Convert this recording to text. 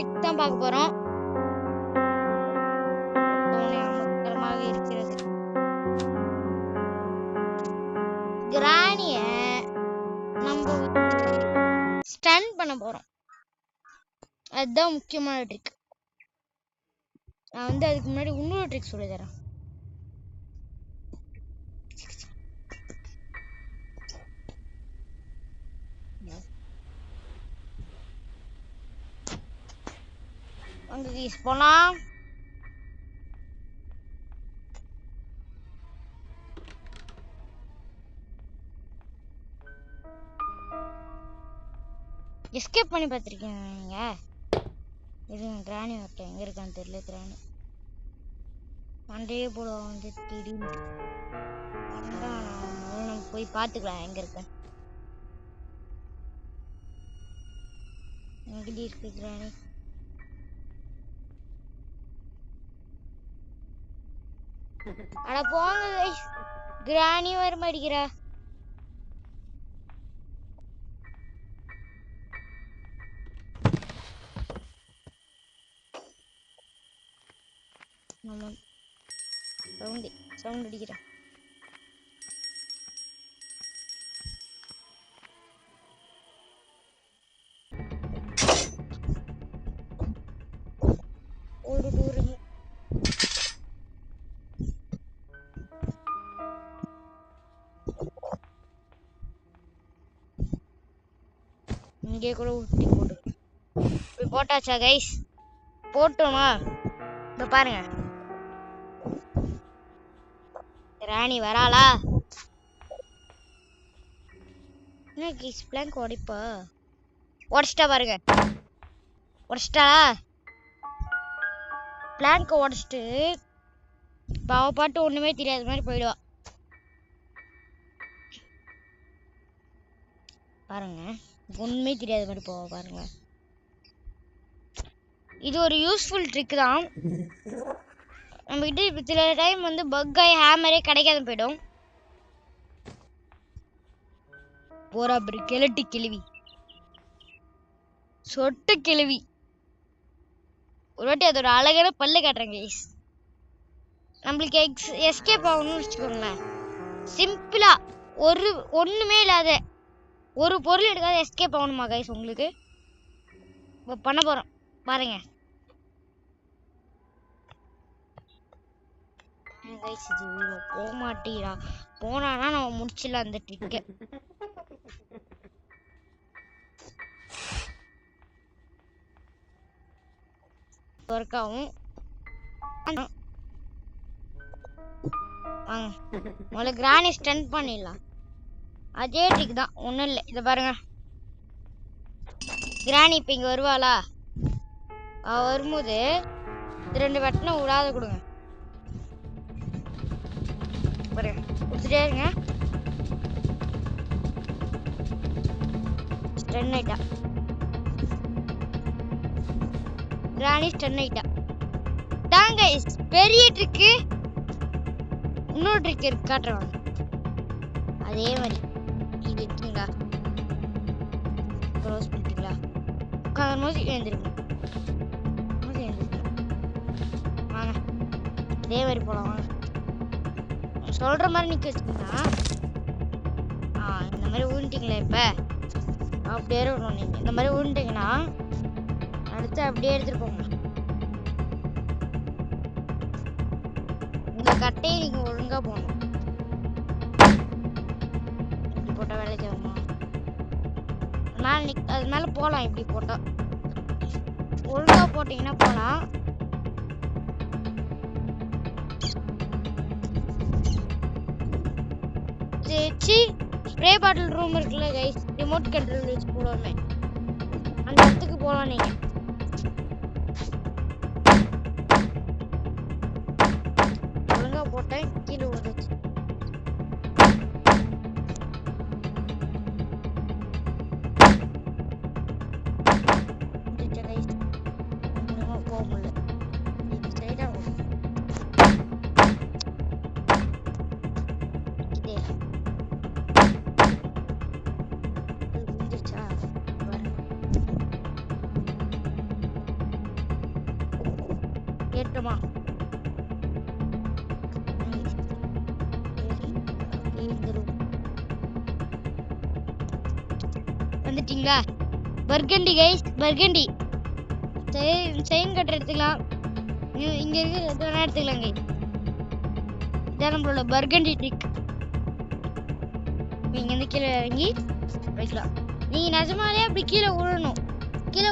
Trick தான் பார்க்க போறோம். மக்களமாக இருக்கிறது கிராணிய நம்ம ஸ்டன் பண்ண போறோம். அதுதான் முக்கியமான ட்ரிக். நான் அதுக்கு முன்னாடி இன்னொரு ட்ரிக் சொல்லி தரேன். அங்க போலாம். எஸ்கேப் பண்ணி பார்த்துருக்கீங்க. இது கிராணி ஒருத்தன் எங்க இருக்கான்னு தெரியல. கிராணி மண்டையே போல வந்து திடீர்னு நம்ம போய் பார்த்துக்கலாம் எங்க இருக்க. எங்கடி இருக்கு கிராணி? அட போங்க கைஸ், கிராணி வர மாட்டேங்கிறா. சவுண்ட் அடிக்கிறேன். ஒரு தூரம் இங்கே கூட ஊட்டி போட்டு போட்டாச்சா கைஸ்? போட்டோமா? இப்ப பாருங்க, ராணி வராளா? என்ன கைஸ் பிளாங்க் உடைப்பா? உடைச்சிட்டா பாருங்க. உடைச்சிட்டாளா? பிளாங்க் உடைச்சிட்டு பாவ பாட்டு ஒண்ணுமே தெரியாத மாதிரி போயிடுவா. பாருங்க, ஒண்ணுமே தெரியாத மாதிரி போவா பாருங்க. இது ஒரு யூஸ்ஃபுல் ட்ரிக் தான். நம்ம கிட்ட சில டைம் பக் ஆகி ஹேமரே கிடைக்காத போயிடும். போரா கிளட்டி கிழவி, சொட்டு கிழவி. ஒரு வாட்டி அதோட அழகான பல்ல காட்டுறேங்க கைஸ். நம்மளுக்கு எஸ்கேப் ஆகணும்னு வச்சுக்கோங்களேன். சிம்பிளா ஒண்ணுமே இல்லாத ஒரு பொருள் எடுக்காத எஸ்கேப் ஆகணுமா கைஸ்? உங்களுக்கு பண்ண போறோம் பாருங்க. போக மாட்டீரா? போனானா நம்ம முடிச்சிடலாம் அந்த ட்ரிக்க. ஒர்க் ஆகும். முதல்ல கிராணி ஸ்டன் பண்ணிடலாம். அதே ட்ரிக் தான், ஒன்றும் இல்லை. இதை பாருங்க, கிராணி இப்போ இங்கே வருவாளா? வரும்போது 2 பட்டனை விடாத கொடுங்க. பாருங்க, கொடுத்துட்டே இருங்க. ஸ்டன் ஆயிட்டா கிராணி, ஸ்டன் ஆயிட்டா. தாங்க பெரிய ட்ரிக்கு. இன்னொரு ட்ரிக் இருக்கு, காட்டுறேன். அதே மாதிரி இது இருக்குங்களா? க்ளோஸ் பண்ணிட்டீங்களா? உட்காந்து போது எழுந்திருக்கணும். வாங்க, இதே மாதிரி போலாம். வாங்க, சொல்ற மாதிரி நிக்க வச்சுக்கோங்க. இந்த மாதிரி ஊண்டிங்களா? இப்ப அப்படியே இருக்கணும். நீங்க இந்த மாதிரி ஊண்டிங்கன்னா அடுத்து அப்படியே எடுத்துட்டு போங்க. இந்த கட்டையை நீங்க ஒழுங்கா போகணும். இப்படி போட்டா வேலைக்கு ஆகுமா? அதனால போலாம். இப்படி போட்டா ஒழுங்கா போட்டீங்கன்னா போலாம். ஸ்ப்ரே பாட்டில் ரூம் இருக்குல்ல கைஸ், ரிமோட் கண்ட்ரோல் வச்சு போடுவோமே, அந்த இடத்துக்கு போலாம். நீங்க ஒழுங்கா போட்டேன், கீழே விழுந்துச்சு. போக முடியல. இது சைடா ஏற்றமா வந்துட்டீங்களா? Burgundy guys, burgundy chain cutter எடுத்துக்கலாம். இங்க இருக்கு எது வேணா எடுத்துக்கலாம் கைஸ். இதான் நம்மளோட பர்கண்டி ட்ரிக். நீங்க வந்து கீழே இறங்கி வைக்கலாம். நீங்க நிஜமாலே அப்படி கீழே விழணும். கீழே